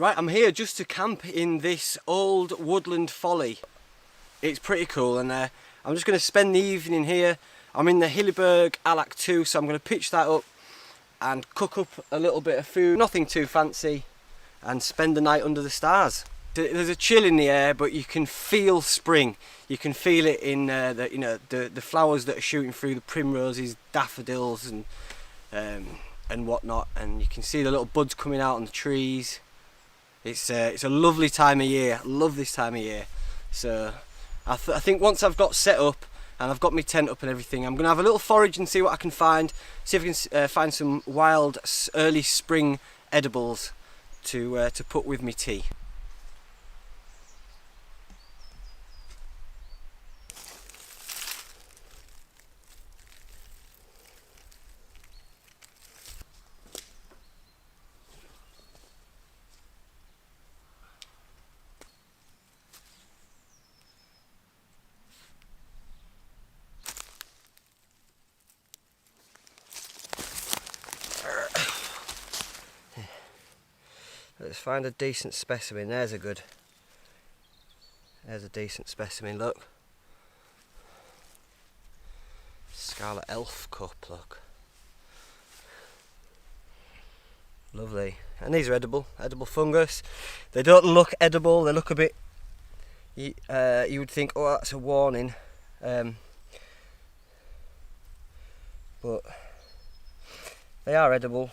Right, I'm here just to camp in this old woodland folly. It's pretty cool, and I'm just going to spend the evening here. I'm in the Hillyberg Alac 2, so I'm going to pitch that up and cook up a little bit of food, nothing too fancy, and spend the night under the stars. There's a chill in the air, but you can feel spring. You can feel it in the flowers that are shooting through, the primroses, daffodils, and whatnot. And you can see the little buds coming out on the trees. It's a lovely time of year. I love this time of year. So I think once I've got set up and I've got my tent up and everything, I'm going to have a little forage and see what I can find. See if I can find some wild early spring edibles to put with my tea. Let's find a decent specimen. There's a decent specimen, look. Scarlet elf cup, look. Lovely. And these are edible fungus. They don't look edible, they look a bit, you would think, oh, that's a warning. But they are edible.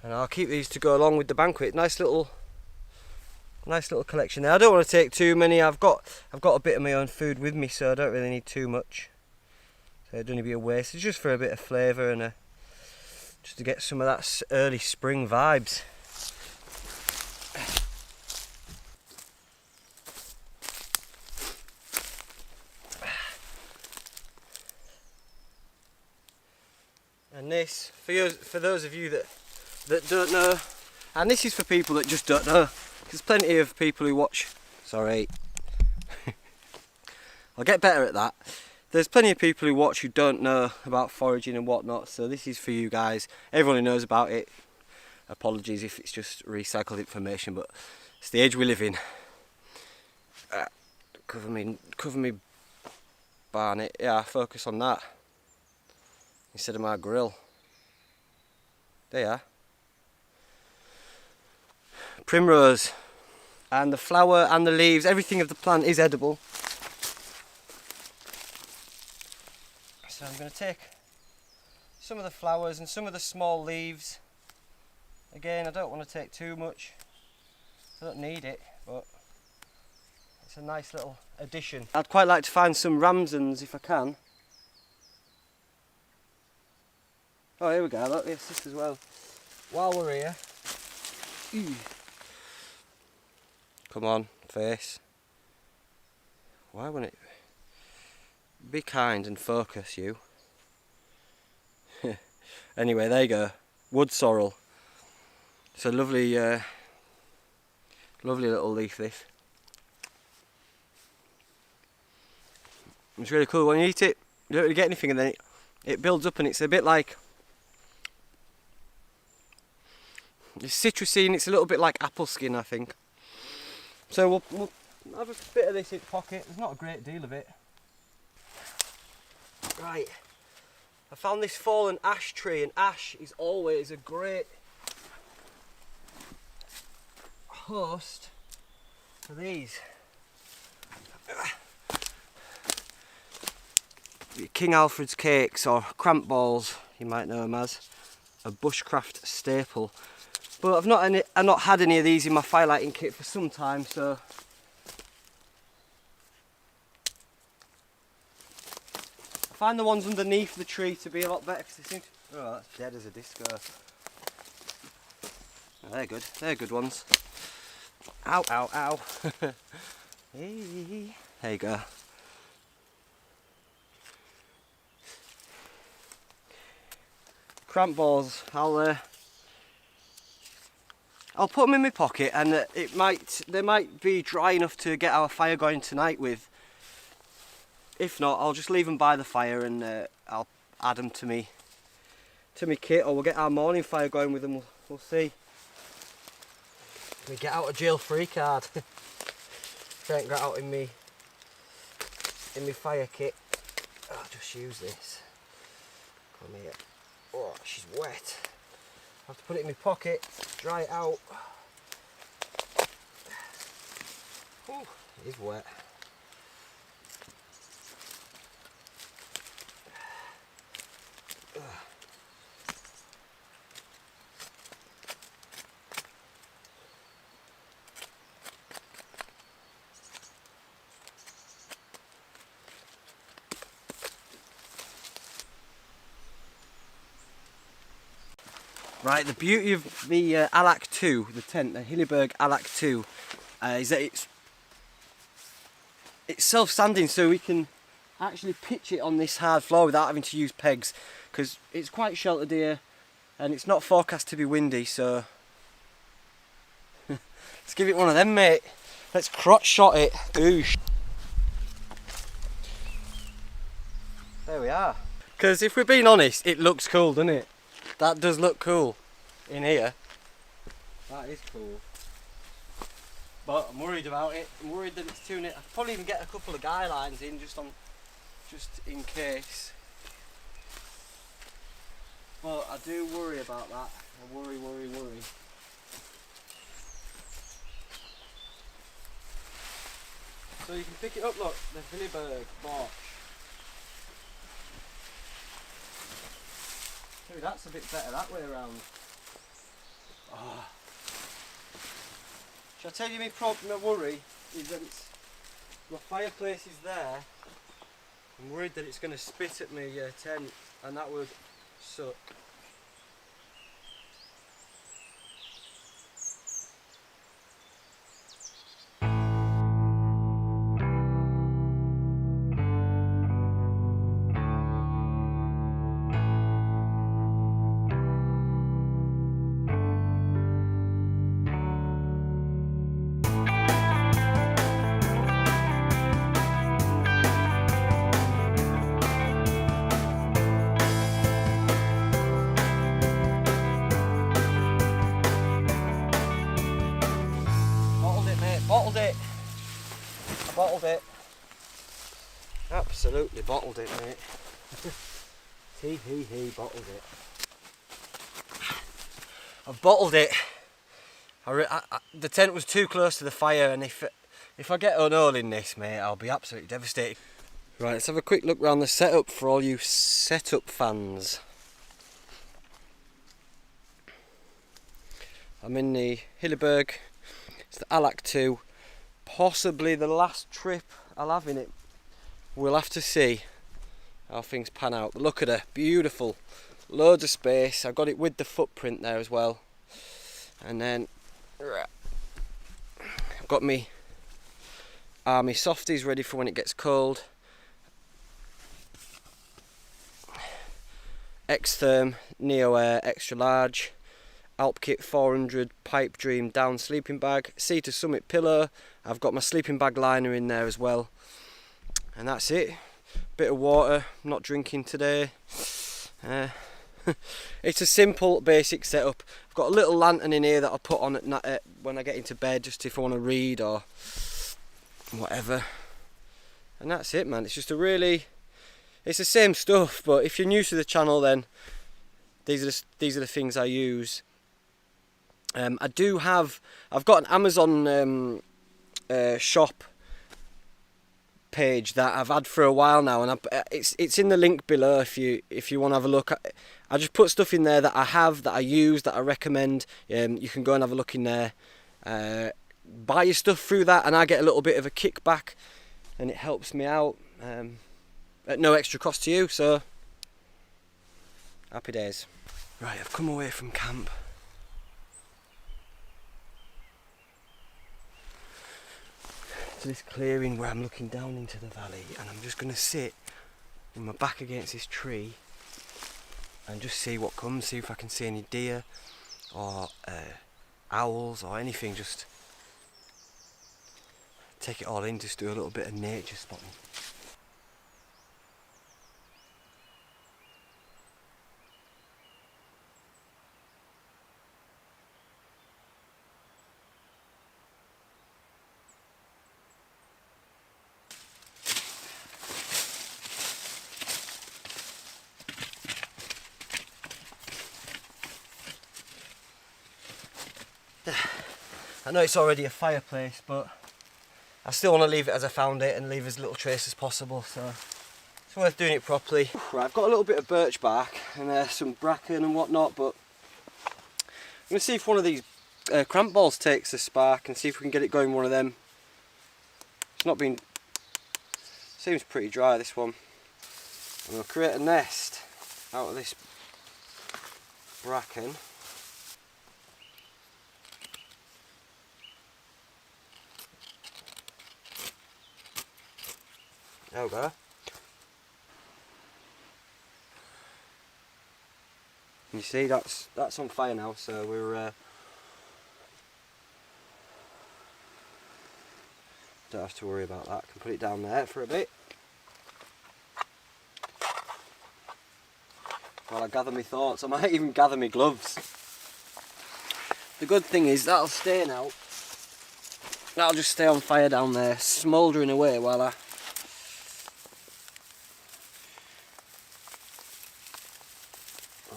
And I'll keep these to go along with the banquet. Nice little collection there. I don't want to take too many. I've got a bit of my own food with me, so I don't really need too much. So it'd only be a waste. It's just for a bit of flavour and just to get some of that early spring vibes. And this, for those of you that don't know, and this is for people that just don't know. There's plenty of people who watch, sorry, I'll get better at that. There's plenty of people who watch who don't know about foraging and whatnot, so this is for you guys. Everyone who knows about it, apologies if it's just recycled information, but it's the age we live in. Cover me barnet, yeah, focus on that instead of my grill. There you are. Primrose, and the flower and the leaves, everything of the plant is edible. So I'm going to take some of the flowers and some of the small leaves. Again, I don't want to take too much, I don't need it, but it's a nice little addition. I'd quite like to find some ramsons if I can. Oh, here we go, look, yes, this as well. While we're here, come on, face. Why wouldn't it? Be kind and focus, you. Anyway, there you go. Wood sorrel. It's a lovely, lovely little leaf, this. It's really cool. When you eat it, you don't really get anything, and then it builds up, and it's a bit like, it's citrusy, and it's a little bit like apple skin, I think. So we'll have a bit of this in pocket. There's not a great deal of it. Right, I found this fallen ash tree, and ash is always a great host for these. King Alfred's cakes, or cramp balls, you might know them as, a bushcraft staple. But I've not had any of these in my firelighting kit for some time, so I find the ones underneath the tree to be a lot better, because they seem to, oh, that's dead as a disco. Oh, they're good ones. Ow, ow, ow. Hey. There you go. Cramp balls, I'll put them in my pocket, and they might be dry enough to get our fire going tonight with. If not, I'll just leave them by the fire, and I'll add them to me kit, or we'll get our morning fire going with them. We'll see. We get out of jail free card. Ain't got out in me fire kit. I'll just use this. Come here. Oh, she's wet. I have to put it in my pocket, dry it out. Ooh, it is wet. Right, the beauty of the Alac 2, the tent, the Hilleberg Alac 2, is that it's self-standing, so we can actually pitch it on this hard floor without having to use pegs, because it's quite sheltered here and it's not forecast to be windy, so let's give it one of them, mate. Let's crotch shot it. Oosh. There we are. Because if we're being honest, it looks cool, doesn't it? That does look cool in here. That is cool. But I'm worried about it. I'm worried that it's too near. I'll probably even get a couple of guy lines in just in case. But I do worry about that. I worry. So you can pick it up, look, the Hilleberg Bosch. Ooh, that's a bit better that way around. Oh. Shall I tell you my worry is that my fireplace is there. I'm worried that it's going to spit at me tent, and that would suck. Bottled it. Absolutely bottled it, mate. He bottled it. I've bottled it. The tent was too close to the fire, and if I get an hole in this, mate, I'll be absolutely devastated. Right, let's have a quick look around the setup for all you setup fans. I'm in the Hilleberg. It's the Alac 2. Possibly the last trip I'll have in it. We'll have to see how things pan out. But look at her, beautiful. Loads of space. I got it with the footprint there as well. And then I've got my army softies ready for when it gets cold. Xtherm Neo Air extra large. Alp Kit 400 Pipe Dream down sleeping bag, Sea to Summit pillow. I've got my sleeping bag liner in there as well, and that's it. Bit of water. I'm not drinking today. It's a simple, basic setup. I've got a little lantern in here that I'll put on at night when I get into bed, just if I want to read or whatever. And that's it, man. It's just it's the same stuff. But if you're new to the channel, then these are the things I use. I've got an Amazon shop page that I've had for a while now, and it's in the link below if you want to have a look. I just put stuff in there that I have, that I use, that I recommend. You can go and have a look in there. Buy your stuff through that, and I get a little bit of a kickback, and it helps me out at no extra cost to you. So happy days. Right, I've come away from camp. To this clearing where I'm looking down into the valley, and I'm just going to sit with my back against this tree and just see what comes, see if I can see any deer or owls or anything. Just take it all in, just do a little bit of nature spotting. I know it's already a fireplace, but I still want to leave it as I found it and leave as little trace as possible, so it's worth doing it properly. Right, I've got a little bit of birch bark and some bracken and whatnot, but I'm going to see if one of these cramp balls takes the spark and see if we can get it going with one of them. It's not been... seems pretty dry, this one. I'm going to create a nest out of this bracken. There we go. You see, that's on fire now, so we're don't have to worry about that. I can put it down there for a bit while I gather my thoughts. I might even gather my gloves. The good thing is that'll stay now. That'll just stay on fire down there, smouldering away while I'll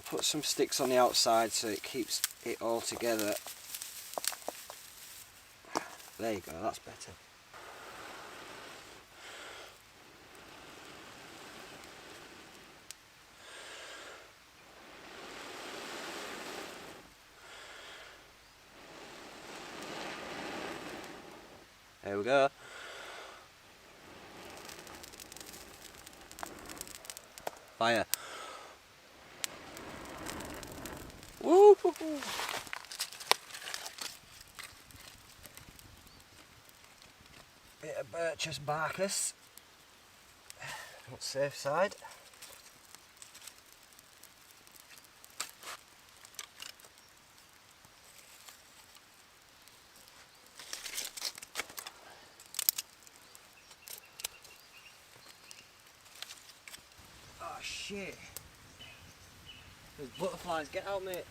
put some sticks on the outside so it keeps it all together. There you go, that's better. There we go. Fire. Woo! Bit of birchus barkus. On the safe side. Oh shit! There's butterflies. Get out, mate.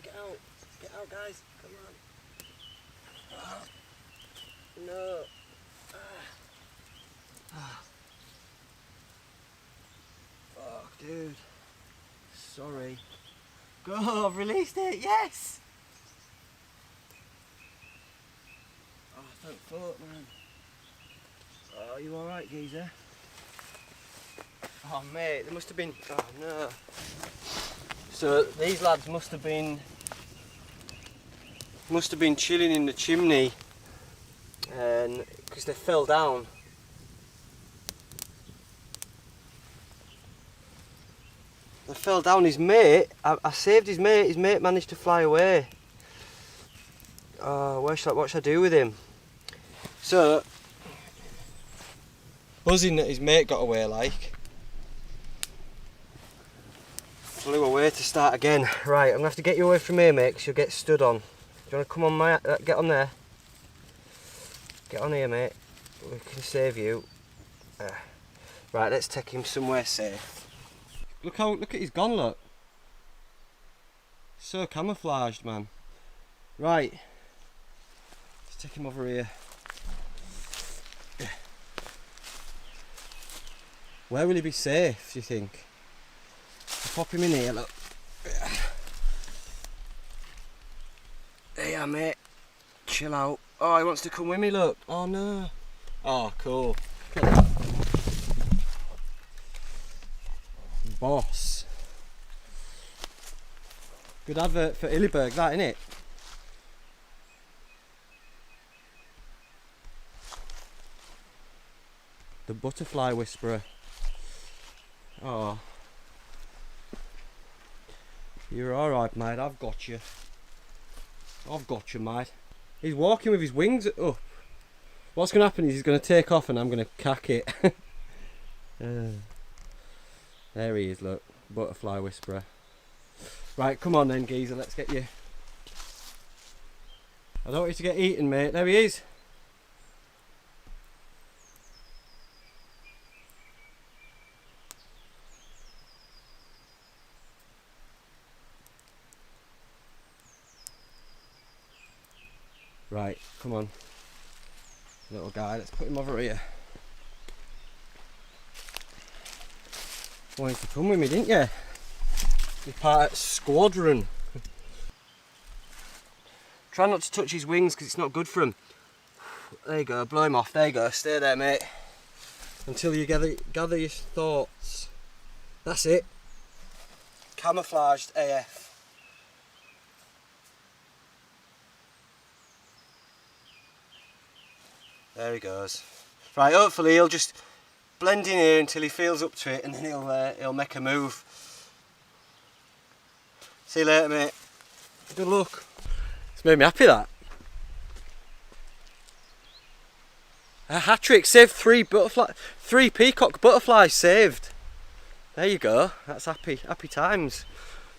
Get out. Get out, guys. Come on. Oh. No. Fuck, dude. Sorry. Go, I've released it. Yes. Oh, thank fuck, man. Oh, you alright, geezer? Oh, mate, there must have been... oh, no. So, these lads must have been chilling in the chimney, and because they fell down. They fell down. His mate, I saved his mate managed to fly away. Oh, what should I do with him? So, buzzing that his mate got away like. Flew away to start again. Right, I'm going to have to get you away from here, mate, because you'll get stood on. Do you want to come on get on there? Get on here, mate. We can save you. Right, let's take him somewhere safe. Look at he's gone, look. So camouflaged, man. Right. Let's take him over here. Where will he be safe, do you think? I'll pop him in here, look. There you are, mate. Chill out. Oh, he wants to come with me, look. Oh no. Oh, cool. Look at that. Boss. Good advert for Illyberg, that, innit? The butterfly whisperer. Oh. You're alright, mate. I've got you. I've got you, mate. He's walking with his wings up. What's going to happen is he's going to take off and I'm going to cack it. There he is, look. Butterfly whisperer. Right, come on then, geezer. Let's get you. I don't want you to get eaten, mate. There he is. Right, come on. Little guy, let's put him over here. Wanted to come with me, didn't you? You're part of squadron. Try not to touch his wings because it's not good for him. There you go, blow him off. There you go, stay there, mate. Until you gather your thoughts. That's it. Camouflaged AF. There he goes. Right, hopefully he'll just blend in here until he feels up to it, and then he'll make a move. See you later, mate. Good luck. It's made me happy, that. A hat trick, saved three peacock butterflies saved. There you go. That's happy times.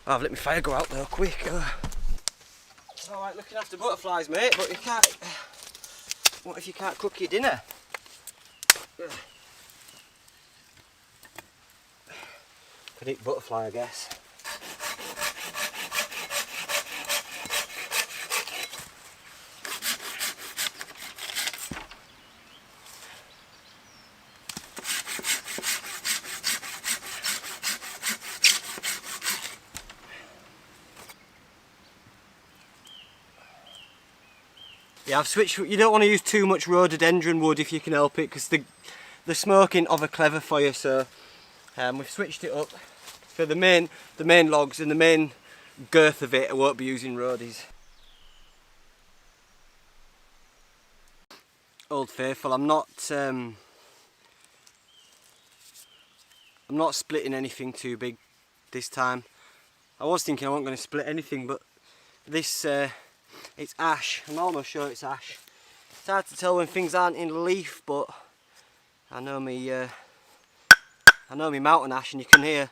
Oh, I've let my fire go out though, quick. It's alright looking after butterflies, mate, but you can't. What if you can't cook your dinner? Could eat butterfly, I guess. Yeah, I've switched. You don't want to use too much rhododendron wood if you can help it, because the smoking of a clever fire. So we've switched it up for the main logs and the main girth of it. I won't be using roadies. Old Faithful, I'm not splitting anything too big this time. I was thinking I wasn't going to split anything, but this. It's ash. I'm almost sure it's ash. It's hard to tell when things aren't in leaf, but I know me mountain ash, and you can hear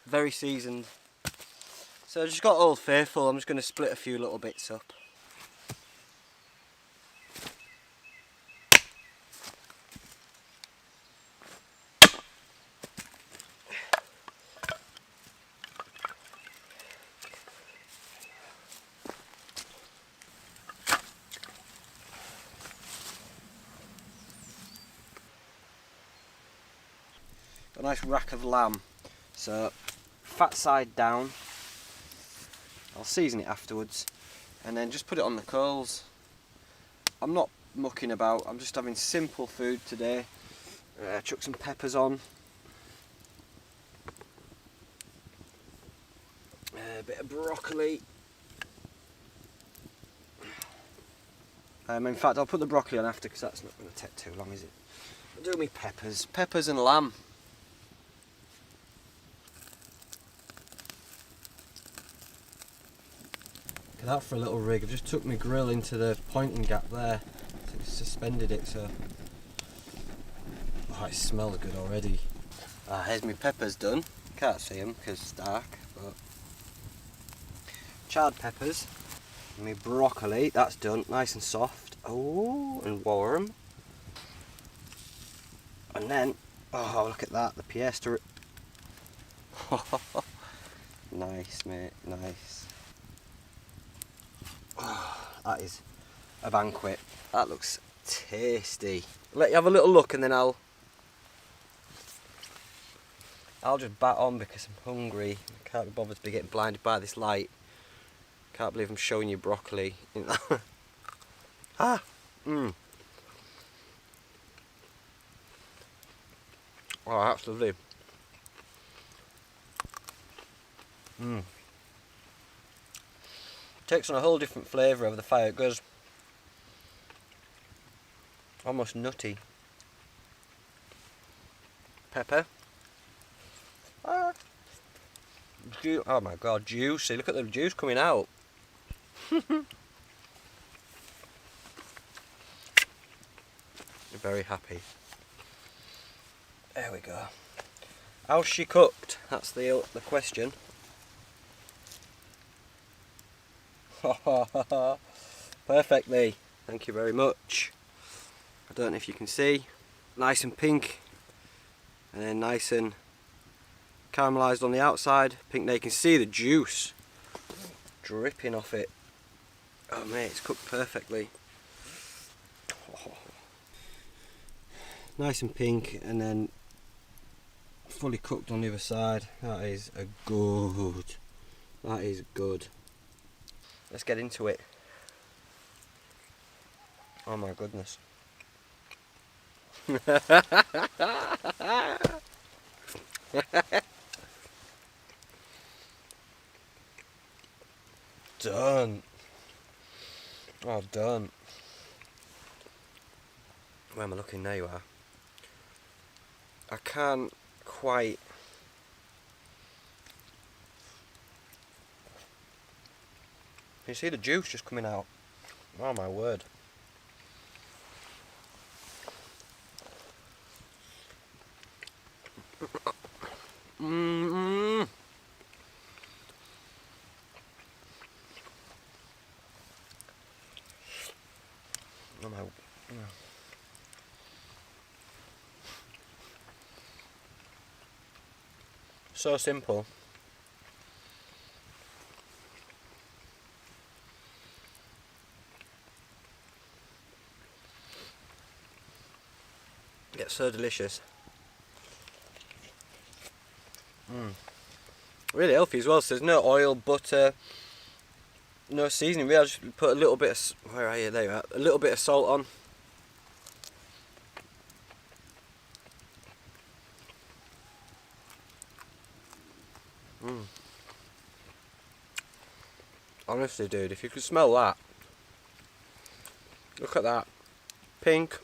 very seasoned. So I just got Old Faithful. I'm just going to split a few little bits up. A nice rack of lamb, so fat side down. I'll season it afterwards and then just put it on the coals. I'm not mucking about, I'm just having simple food today. Chuck some peppers on, a bit of broccoli. In fact, I'll put the broccoli on after because that's not going to take too long, is it? I'll do me peppers and lamb. That for a little rig. I've just took my grill into the pointing gap there, suspended it, so it smells good already. Here's my peppers done. Can't see them because it's dark, but charred peppers. My broccoli, that's done, nice and soft. Oh, and warm. And then, oh look at that, the pièce de... Nice, mate, nice. Oh, that is a banquet. That looks tasty. Let you have a little look and then I'll just bat on because I'm hungry. I can't be bothered to be getting blinded by this light. Can't believe I'm showing you broccoli. Oh, that's lovely. Takes on a whole different flavour over the fire. It goes almost nutty. Pepper. Oh my god, juicy. Look at the juice coming out. Very happy. There we go. How's she cooked? That's the question. Perfectly. Thank you very much. I don't know if you can see. Nice and pink. And then nice and caramelised on the outside. Pink there, you can see the juice dripping off it. Oh mate, it's cooked perfectly. Nice and pink and then fully cooked on the other side. That is good. That is good. Let's get into it. Oh my goodness. Done. Oh, done. Where am I looking? There you are. I can't quite... Can you see the juice just coming out? Oh my word. Mm-mm. Oh my... So simple. It's so delicious. Really healthy as well, so there's no oil, butter, no seasoning. Really, I just put a little bit of... Where are you? There you are. A little bit of salt on. Honestly, dude, if you could smell that. Look at that. Pink.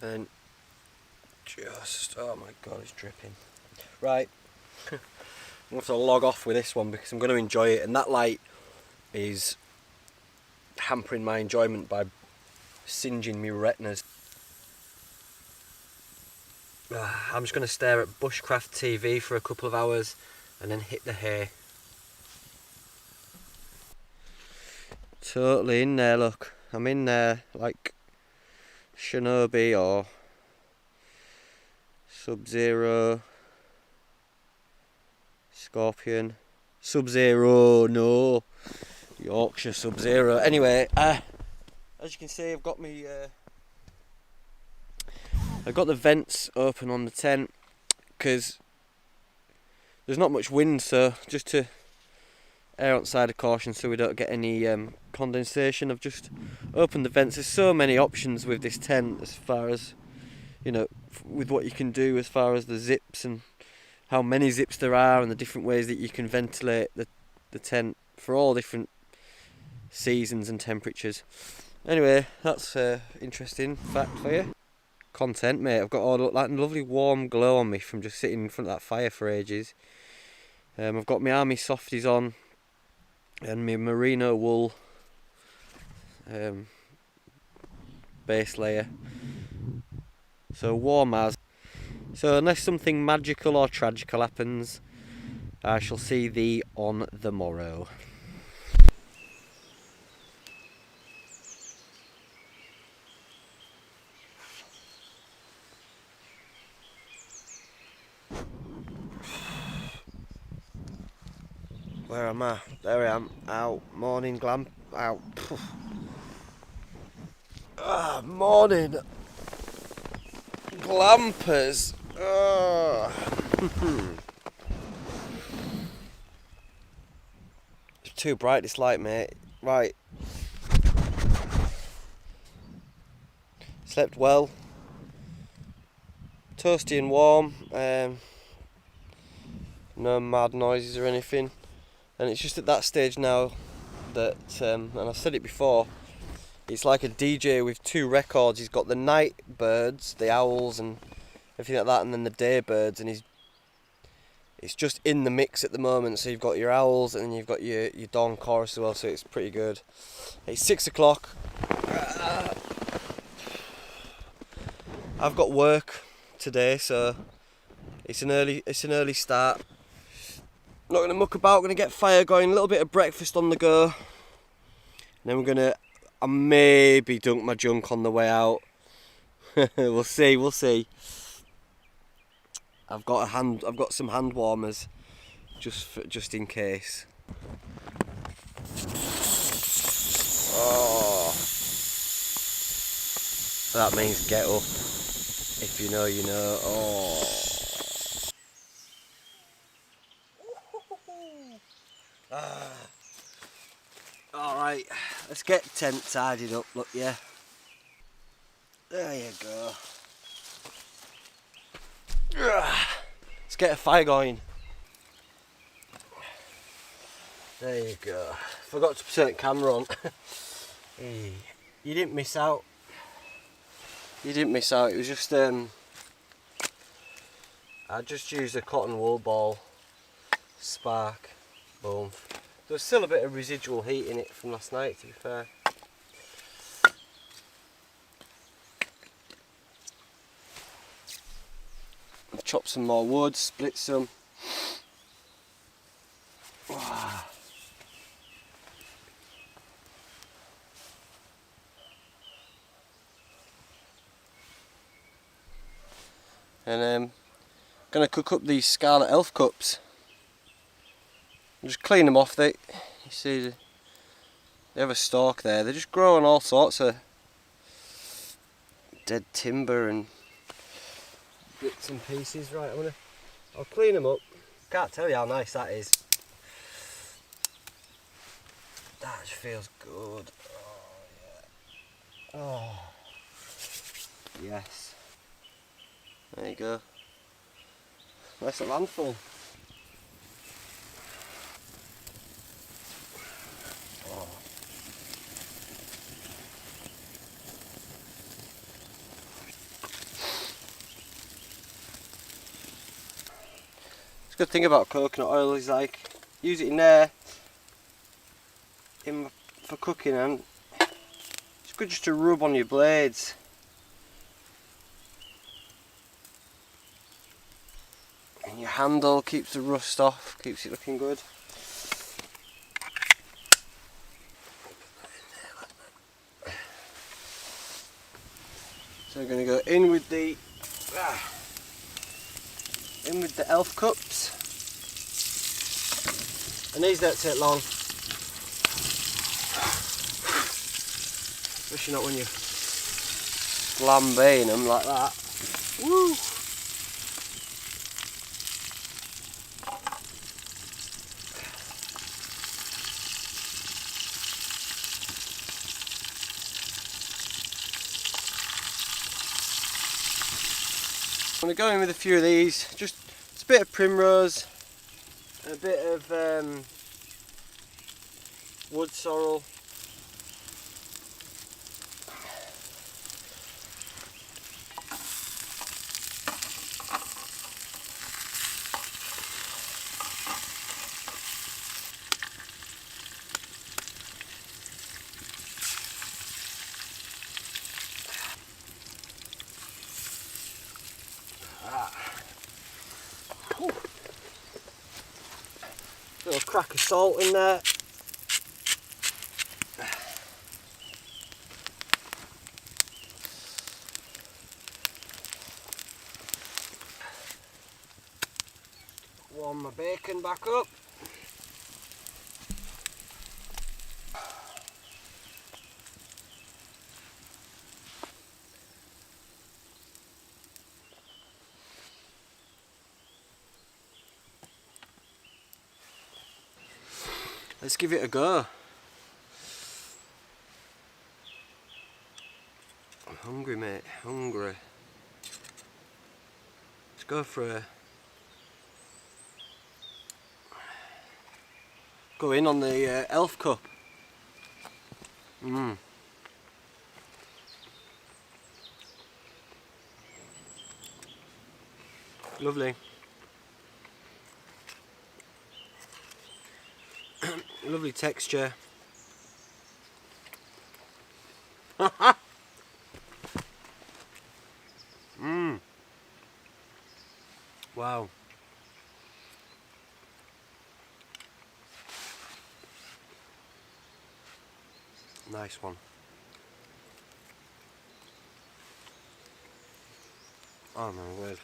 And just... Oh my god, it's dripping. Right. I'm going to have to log off with this one because I'm going to enjoy it. And that light is hampering my enjoyment by singeing me retinas. I'm just going to stare at Bushcraft TV for a couple of hours and then hit the hay. Totally in there, look. I'm in there like Shinobi or Sub-Zero, Scorpion, Sub-Zero, no, Yorkshire Sub-Zero. Anyway, as you can see, I've got me... I've got the vents open on the tent because there's not much wind, so just to err on the side of caution so we don't get any condensation, I've just opened the vents. There's so many options with this tent as far as, you know, with what you can do as far as the zips and how many zips there are and the different ways that you can ventilate the tent for all different seasons and temperatures. Anyway, that's interesting fact for you. Content, mate. I've got all that lovely warm glow on me from just sitting in front of that fire for ages. I've got my army softies on and my merino wool base layer. So warm as. So unless something magical or tragical happens, I shall see thee on the morrow. Where am I? There I am. Out. Morning glam. Out. Morning glampers. It's too bright this light, mate. Right. Slept well. Toasty and warm. No mad noises or anything. And it's just at that stage now that, and I've said it before, it's like a DJ with two records. He's got the night birds, the owls and everything like that, and then the day birds, and it's just in the mix at the moment. So you've got your owls and then you've got your dawn chorus as well, so it's pretty good. It's 6 o'clock. I've got work today, so it's an early start. Not going to muck about, going to get fire going, a little bit of breakfast on the go. And then we're going to, I maybe dunk my junk on the way out. We'll see. I've got some hand warmers just in case. Oh. That means get up. If you know, you know. Oh. Alright, Let's get tent tidied up, look, yeah. There you go. Let's get a fire going. There you go. Forgot to turn the camera on. Hey, you didn't miss out. You didn't miss out. It was just I just used a cotton wool ball, spark, boom. There's still a bit of residual heat in it from last night, to be fair. Chop some more wood, split some. Wow. And I'm gonna cook up these scarlet elf cups. Just clean them off. You see, they have a stalk there. They just grow on all sorts of dead timber and bits and pieces. Right, I'll clean them up. Can't tell you how nice that is. That just feels good. Oh, yeah. Oh, yes. There you go. Nice little handful. Oh. It's a good thing about coconut oil is like use it in there for cooking, and it's good just to rub on your blades. And your handle keeps the rust off, keeps it looking good. So we're going to go in with the elf cups, and these don't take long, especially not when you flambeing them like that. Woo! I'm going to go in with a few of these, just a bit of primrose, a bit of wood sorrel, little crack of salt in there. Warm my bacon back up. Let's give it a go. I'm hungry, mate, hungry. Let's go for go in on the elf cup. Lovely. Lovely texture. Wow. Nice one. Oh my word.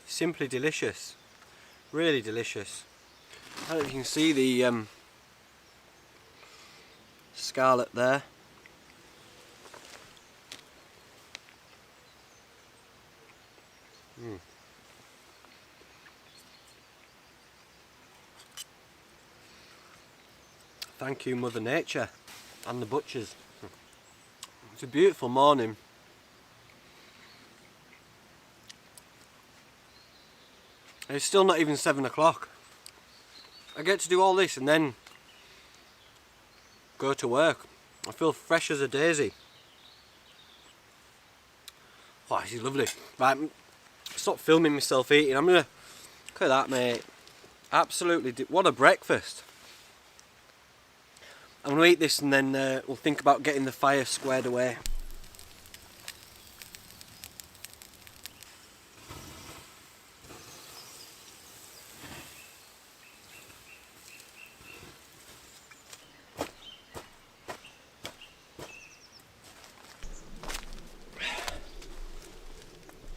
Simply delicious. Really delicious. I don't know if you can see the scarlet there. Thank you, Mother Nature and the butchers. It's a beautiful morning. It's still not even 7 o'clock. I get to do all this and then go to work. I feel fresh as a daisy. Oh, this is lovely. Right, stop filming myself eating. I'm gonna look at that, mate. Absolutely, what a breakfast. I'm gonna eat this and then we'll think about getting the fire squared away.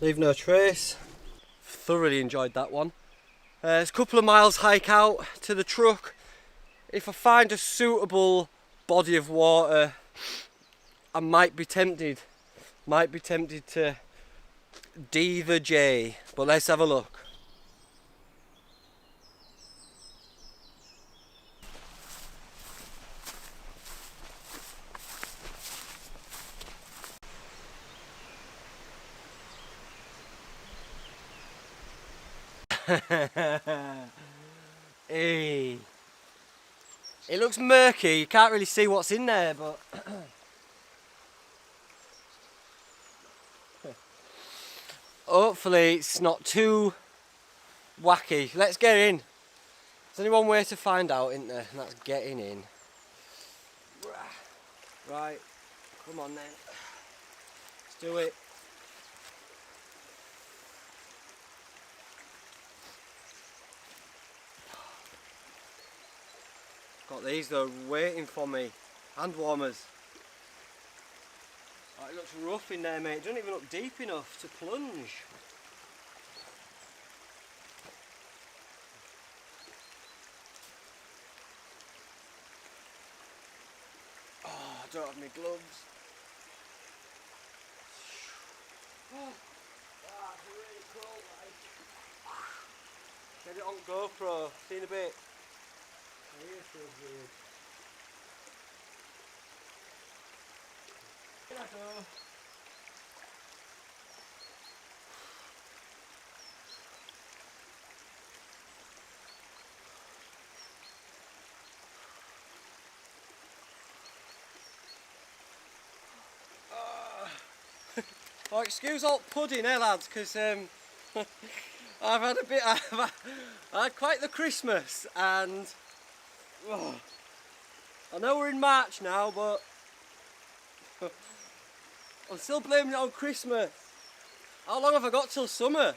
Leave no trace. Thoroughly enjoyed that one. It's a couple of miles hike out to the truck. If I find a suitable body of water, I might be tempted to D the J, but let's have a look. Hey. It looks murky, you can't really see what's in there, but hopefully it's not too wacky. Let's get in. There's only one way to find out, isn't there? And that's getting in. Right, come on then. Let's do it. Got these though waiting for me. Hand warmers. Oh, it looks rough in there, mate. It doesn't even look deep enough to plunge. Oh, I don't have my gloves. Oh, that's really cold, like. Get it on GoPro. See you in a bit. My ear feels weird. Here I go. Oh, excuse all pudding, lads, because I've had a bit. I had quite the Christmas, and oh, I know we're in March now, but I'm still blaming it on Christmas. How long have I got till summer?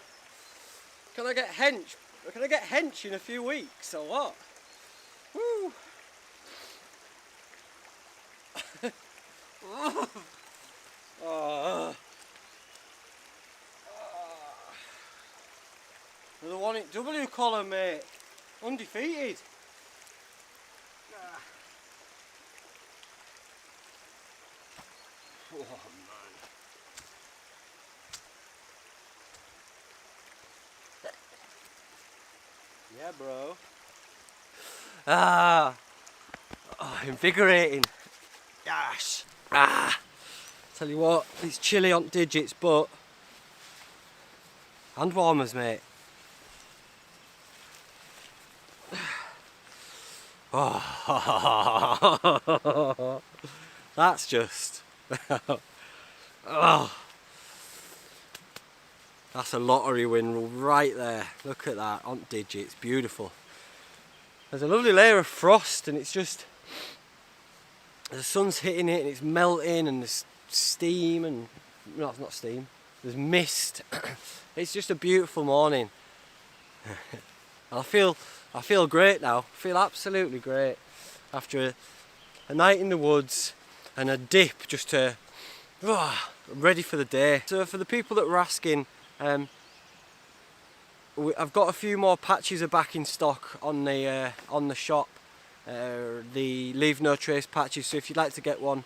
Can I get hench? Can I get hench in a few weeks or what? Woo! Oh. The one in W column, mate. Undefeated. Oh man. Yeah, bro. Oh, invigorating. Gosh. Tell you what, it's chilly on digits, but hand warmers, mate. Oh, that's just oh, that's a lottery win right there. Look at that on digits, beautiful. There's a lovely layer of frost, and it's just the sun's hitting it and it's melting, and there's steam, and no, it's not steam. There's mist. It's just a beautiful morning. I feel great now. I feel absolutely great after a night in the woods and a dip, just to ready for the day. So for the people that were asking, I've got a few more patches are back in stock on the shop. The leave no trace patches. So if you'd like to get one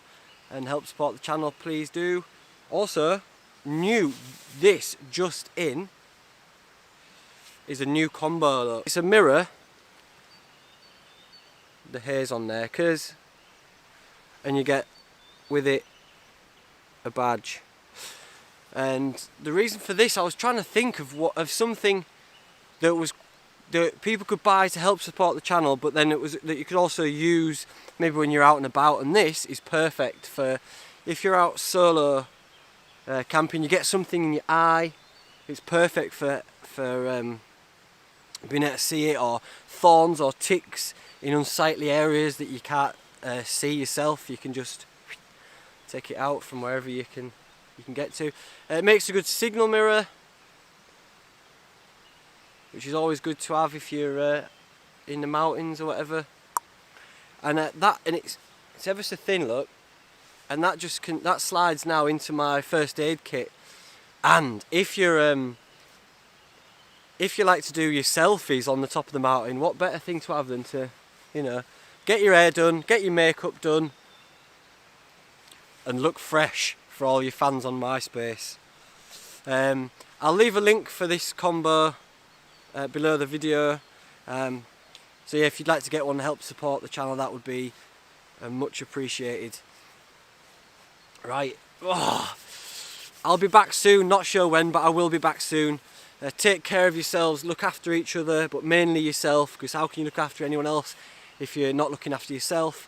and help support the channel, please do. Also, new this just in. is a new combo. Look. It's a mirror. The hair's on there, and you get with it a badge. And the reason for this, I was trying to think of something that people could buy to help support the channel, but then it was that you could also use maybe when you're out and about. And this is perfect for if you're out solo camping. You get something in your eye. It's perfect for being able to see it, or thorns or ticks in unsightly areas that you can't see yourself. You can just take it out from wherever you can get to. It makes a good signal mirror, which is always good to have if you're in the mountains or whatever. And it's ever so thin, look, and that slides now into my first aid kit. And if you like to do your selfies on the top of the mountain, what better thing to have than to, get your hair done, get your makeup done, and look fresh for all your fans on MySpace. I'll leave a link for this combo below the video. So yeah, if you'd like to get one to help support the channel, that would be much appreciated. Right, I'll be back soon, not sure when, but I will be back soon. Take care of yourselves, look after each other, but mainly yourself, because how can you look after anyone else if you're not looking after yourself?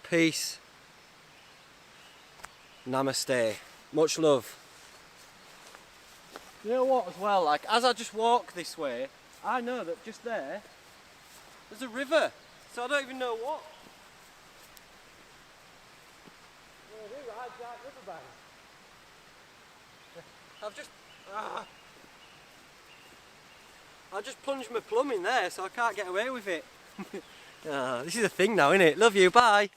Peace. Namaste. Much love. You know what as well, like as I just walk this way, I know that just there's a river, so I don't even know what. I just plunged my plum in there, so I can't get away with it. This is a thing now, isn't it? Love you, bye.